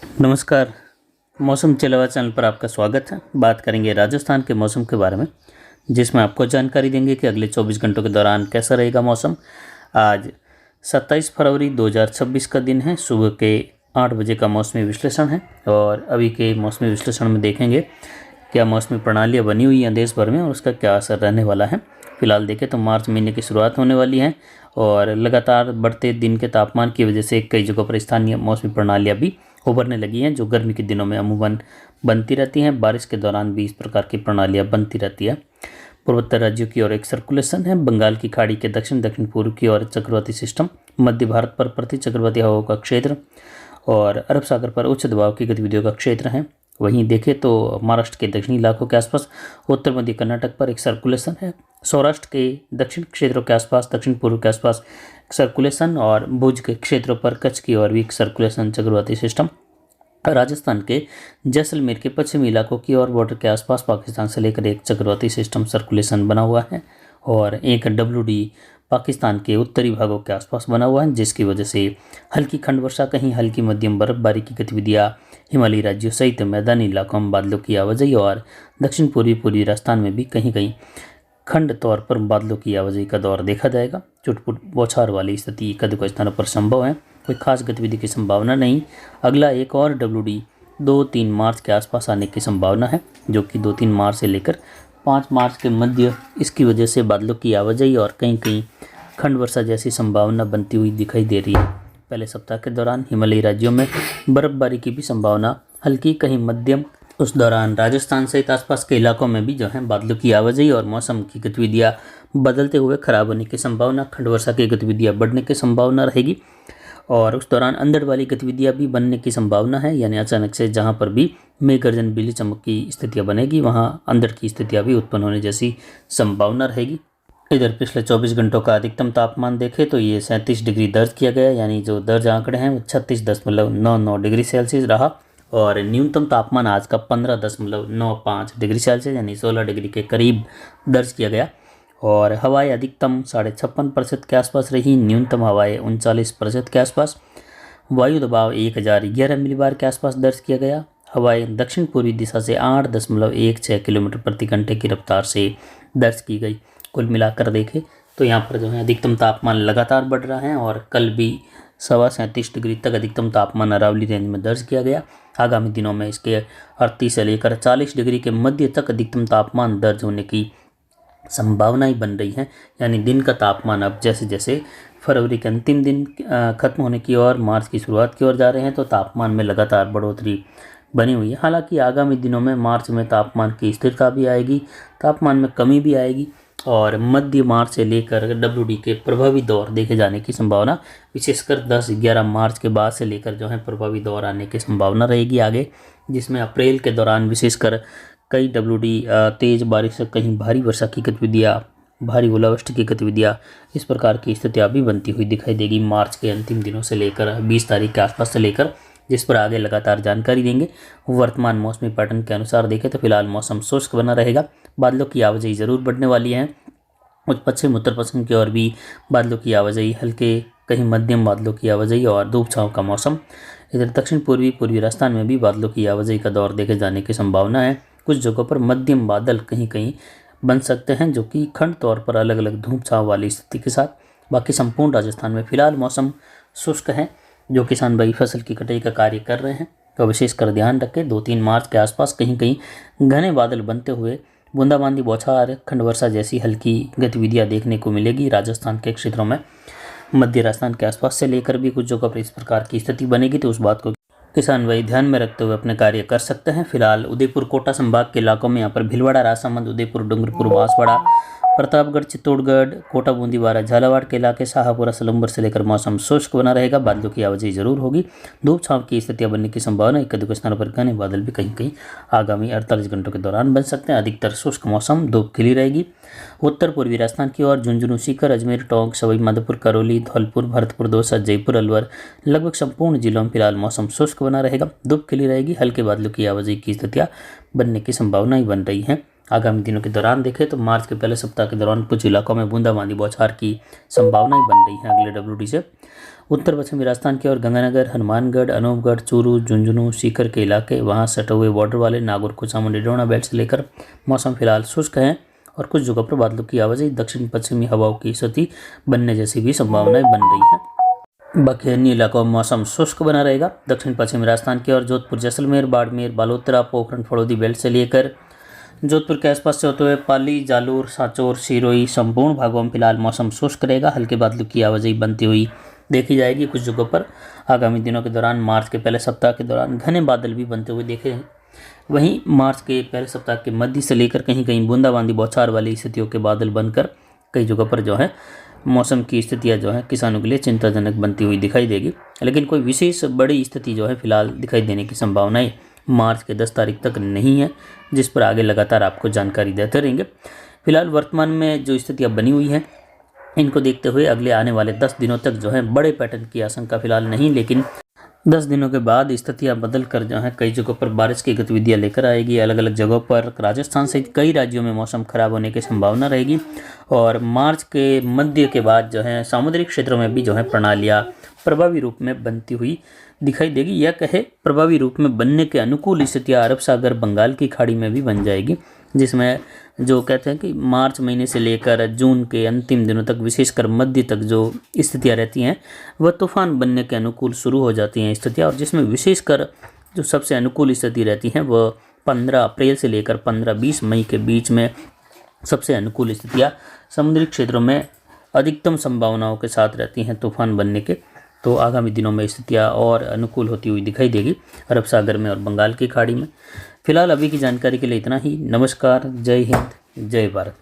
नमस्कार। मौसम चलवा चैनल पर आपका स्वागत है। बात करेंगे राजस्थान के मौसम के बारे में, जिसमें आपको जानकारी देंगे कि अगले 24 घंटों के दौरान कैसा रहेगा मौसम। आज 27 फरवरी 2026 का दिन है। सुबह के 8 बजे का मौसमी विश्लेषण है और अभी के मौसमी विश्लेषण में देखेंगे क्या मौसमी प्रणालियाँ बनी हुई हैं देश भर में और उसका क्या असर रहने वाला है। फिलहाल देखें तो मार्च महीने की शुरुआत होने वाली है और लगातार बढ़ते दिन के तापमान की वजह से कई जगहों पर स्थानीय मौसमी प्रणालियाँ भी उभरने लगी हैं, जो गर्मी के दिनों में अमूमन बनती रहती हैं। बारिश के दौरान भी इस प्रकार की प्रणालियाँ बनती रहती है। पूर्वोत्तर राज्यों की ओर एक सर्कुलेशन है, बंगाल की खाड़ी के दक्षिण दक्षिण पूर्व की ओर चक्रवाती सिस्टम, मध्य भारत पर प्रति चक्रवाती हवाओं का क्षेत्र और अरब सागर पर उच्च दबाव की गतिविधियों का क्षेत्र है। वहीं देखें तो महाराष्ट्र के दक्षिणी इलाकों के आसपास, उत्तर मध्य कर्नाटक पर एक सर्कुलेशन है, सौराष्ट्र के दक्षिण क्षेत्रों के आसपास, दक्षिण पूर्व के आसपास सर्कुलेशन और भुज के क्षेत्रों पर कच्छ की ओर भी एक सर्कुलेशन चक्रवाती सिस्टम, राजस्थान के जैसलमेर के पश्चिमी इलाकों की ओर बॉर्डर के आसपास पाकिस्तान से लेकर एक चक्रवाती सिस्टम सर्कुलेशन बना हुआ है और एक WD पाकिस्तान के उत्तरी भागों के आसपास बना हुआ है, जिसकी वजह से हल्की खंड वर्षा, कहीं हल्की मध्यम बर्फबारी की गतिविधियां हिमालयी राज्यों सहित मैदानी इलाकों में बादलों की आवाजाही और दक्षिण पूर्वी राजस्थान में भी कहीं कहीं खंड तौर पर बादलों की आवाजाही का दौर देखा जाएगा। चुटपुट बौछार वाली स्थिति कई स्थानों पर संभव है, कोई खास गतिविधि की संभावना नहीं। अगला एक और WD 2-3 मार्च के आसपास आने की संभावना है, जो कि 2-3 मार्च से लेकर 5 मार्च के मध्य इसकी वजह से बादलों की आवाजाही और कहीं कहीं खंड वर्षा जैसी संभावना बनती हुई दिखाई दे रही है। पहले सप्ताह के दौरान हिमालयी राज्यों में बर्फबारी की भी संभावना हल्की कहीं मध्यम। उस दौरान राजस्थान सहित आसपास के इलाकों में भी जो है बादलों की आवाजाही और मौसम की गतिविधियां बदलते हुए खराब होने की संभावना, खंड वर्षा की गतिविधियां बढ़ने की संभावना रहेगी और उस दौरान अंधड़ वाली गतिविधियां भी बनने की संभावना है। यानी अचानक से जहां पर भी मेघ गर्जन बिजली चमक की स्थितियां बनेगी, वहां अंधड़ की स्थितियां भी उत्पन्न होने जैसी संभावना रहेगी। इधर पिछले 24 घंटों का अधिकतम तापमान देखें तो ये 37 डिग्री दर्ज किया गया, यानी जो दर्ज आंकड़े हैं वो 36.99 डिग्री सेल्सियस रहा और न्यूनतम तापमान आज का 15.95 डिग्री सेल्सियस यानी 16 डिग्री के करीब दर्ज किया गया और हवाएं अधिकतम 56.5% के आसपास रही, न्यूनतम हवाएं 39% के आसपास। वायु दबाव 1011 मिलीबार के आसपास दर्ज किया गया। हवाएं दक्षिण पूर्वी दिशा से 8.16 किलोमीटर प्रति घंटे की रफ्तार से दर्ज की गई। कुल मिलाकर देखें तो यहाँ पर जो है अधिकतम तापमान लगातार बढ़ रहा है और कल भी 37 डिग्री तक अधिकतम तापमान अरावली रेंज में दर्ज किया गया। आगामी दिनों में इसके 38 से लेकर 40 डिग्री के मध्य तक अधिकतम तापमान दर्ज होने की संभावनाएं बन रही हैं। यानी दिन का तापमान अब जैसे जैसे फरवरी के अंतिम दिन खत्म होने की ओर, मार्च की शुरुआत की ओर जा रहे हैं, तो तापमान में लगातार बढ़ोतरी बनी हुई है। हालांकि आगामी दिनों में मार्च में तापमान की स्थिरता भी आएगी, तापमान में कमी भी आएगी और मध्य मार्च से लेकर WD के प्रभावी दौर देखे जाने की संभावना, विशेषकर 10-11 मार्च के बाद से लेकर जो है प्रभावी दौर आने की संभावना रहेगी आगे, जिसमें अप्रैल के दौरान विशेषकर कई WD तेज बारिश से कहीं भारी वर्षा की गतिविधियाँ, भारी ओलावृष्टि की गतिविधियाँ, इस प्रकार की स्थितियाँ भी बनती हुई दिखाई देगी मार्च के अंतिम दिनों से लेकर 20 तारीख के आसपास से लेकर, जिस पर आगे लगातार जानकारी देंगे। वर्तमान मौसमी पैटर्न के अनुसार देखें तो फिलहाल मौसम शुष्क बना रहेगा, बादलों की आवाजाही ज़रूर बढ़ने वाली है। पश्चिम उत्तर पश्चिम की ओर भी बादलों की आवाजाही, हल्के कहीं मध्यम बादलों की आवाजाही और धूप छांव का मौसम। इधर दक्षिण पूर्वी राजस्थान में भी बादलों की आवाजाही का दौर देखे जाने की संभावना है। कुछ जगहों पर मध्यम बादल कहीं कहीं बन सकते हैं, जो कि खंड तौर पर अलग अलग धूप छांव वाली स्थिति के साथ। बाकी संपूर्ण राजस्थान में फिलहाल मौसम शुष्क है। जो किसान भाई फसल की कटाई का कार्य कर रहे हैं तो विशेषकर ध्यान रखें, 2-3 मार्च के आसपास कहीं कहीं घने बादल बनते हुए बूंदाबांदी, बौछार, खंड वर्षा जैसी हल्की गतिविधियां देखने को मिलेगी राजस्थान के क्षेत्रों में। मध्य राजस्थान के आसपास से लेकर भी कुछ जगहों पर इस प्रकार की स्थिति बनेगी, तो उस बात को किसान भाई ध्यान में रखते हुए अपने कार्य कर सकते हैं। फिलहाल उदयपुर कोटा संभाग के इलाकों में यहाँ पर भीलवाड़ा, राजसमंद, उदयपुर, डूंगरपुर, बांसवाड़ा, प्रतापगढ़, चित्तौड़गढ़, कोटा, बूंदी, बारा, झालावाड़ के इलाके, शाहपुरा, सलम्बर से लेकर मौसम शुष्क बना रहेगा। बादलों की आवाजाही जरूर होगी, धूप छांव की स्थितियां बनने की संभावना। एक दो स्थानों पर घने बादल भी कहीं कहीं आगामी 48 घंटों के दौरान बन सकते हैं। अधिकतर शुष्क मौसम, धूप खिली रहेगी। उत्तर पूर्वी राजस्थान की ओर झुंझुनू, सीकर, अजमेर, टोंक, सवाई माधोपुर, करौली, धौलपुर, भरतपुर, दौसा, जयपुर, अलवर, लगभग संपूर्ण जिलों में फिलहाल मौसम शुष्क बना रहेगा, धूप खिली रहेगी। हल्के बादलों की आवाजाही की स्थितियां बनने की संभावनाएं बन रही हैं। आगामी दिनों के दौरान देखें तो मार्च के पहले सप्ताह के दौरान कुछ इलाकों में बूंदाबांदी, बौछार की संभावनाएं बन रही हैं अगले WD से। उत्तर पश्चिमी राजस्थान की ओर गंगानगर, हनुमानगढ़, अनूपगढ़, चूरू, झुंझुनू, सीकर के इलाके, वहाँ सटे हुए बॉर्डर वाले नागौर, कुचामन, डोना बेल्ट से लेकर मौसम फिलहाल शुष्क है और कुछ जगहों पर बादलों की आवाजाही, दक्षिण पश्चिमी हवाओं की स्थिति बनने जैसी भी संभावनाएं बन रही है। बाकी अन्य इलाकों में मौसम शुष्क बना रहेगा। दक्षिण पश्चिमी राजस्थान की ओर जोधपुर, जैसलमेर, बाड़मेर, बालोतरा, पोखरण, फड़ौदी बेल्ट से लेकर जोधपुर के आसपास से होते हुए पाली, जालोर, सांचौर, सिरोही संपूर्ण भागों में फिलहाल मौसम शुष्क रहेगा। हल्के बादलों की आवाजाही बनती हुई देखी जाएगी। कुछ जगहों पर आगामी दिनों के दौरान मार्च के पहले सप्ताह के दौरान घने बादल भी बनते हुए देखे। वहीं मार्च के पहले सप्ताह के मध्य से लेकर कहीं कहीं बूंदाबांदी बौछार वाली स्थितियों के बादल बनकर कई जगहों पर जो है मौसम की स्थितियां जो है किसानों के लिए चिंताजनक बनती हुई दिखाई देगी। लेकिन कोई विशेष बड़ी स्थिति जो है फिलहाल दिखाई देने की संभावनाएं मार्च के 10 तारीख तक नहीं है, जिस पर आगे लगातार आपको जानकारी देते रहेंगे। फिलहाल वर्तमान में जो स्थितियां बनी हुई हैं इनको देखते हुए अगले आने वाले 10 दिनों तक जो है बड़े पैटर्न की आशंका फिलहाल नहीं, लेकिन 10 दिनों के बाद स्थितियां बदल कर जो है कई जगहों पर बारिश की गतिविधियां लेकर आएगी। अलग अलग जगहों पर राजस्थान सहित कई राज्यों में मौसम खराब होने की संभावना रहेगी और मार्च के मध्य के बाद जो है सामुद्रिक क्षेत्रों में भी जो है प्रणालियाँ प्रभावी रूप में बनती हुई दिखाई देगी। यह कहे प्रभावी रूप में बनने के अनुकूल स्थितियाँ अरब सागर, बंगाल की खाड़ी में भी बन जाएगी, जिसमें जो कहते हैं कि मार्च महीने से लेकर जून के अंतिम दिनों तक विशेषकर मध्य तक जो स्थितियां रहती हैं वह तूफान बनने के अनुकूल शुरू हो जाती हैं स्थितियां, और जिसमें विशेषकर जो सबसे अनुकूल स्थिति रहती हैं वह 15 अप्रैल से लेकर 15-20 मई के बीच में सबसे अनुकूल स्थितियाँ समुद्री क्षेत्रों में अधिकतम संभावनाओं के साथ रहती हैं तूफान बनने के। तो आगामी दिनों में स्थितियाँ और अनुकूल होती हुई दिखाई देगी अरब सागर में और बंगाल की खाड़ी में। फिलहाल अभी की जानकारी के लिए इतना ही। नमस्कार, जय हिंद, जय भारत।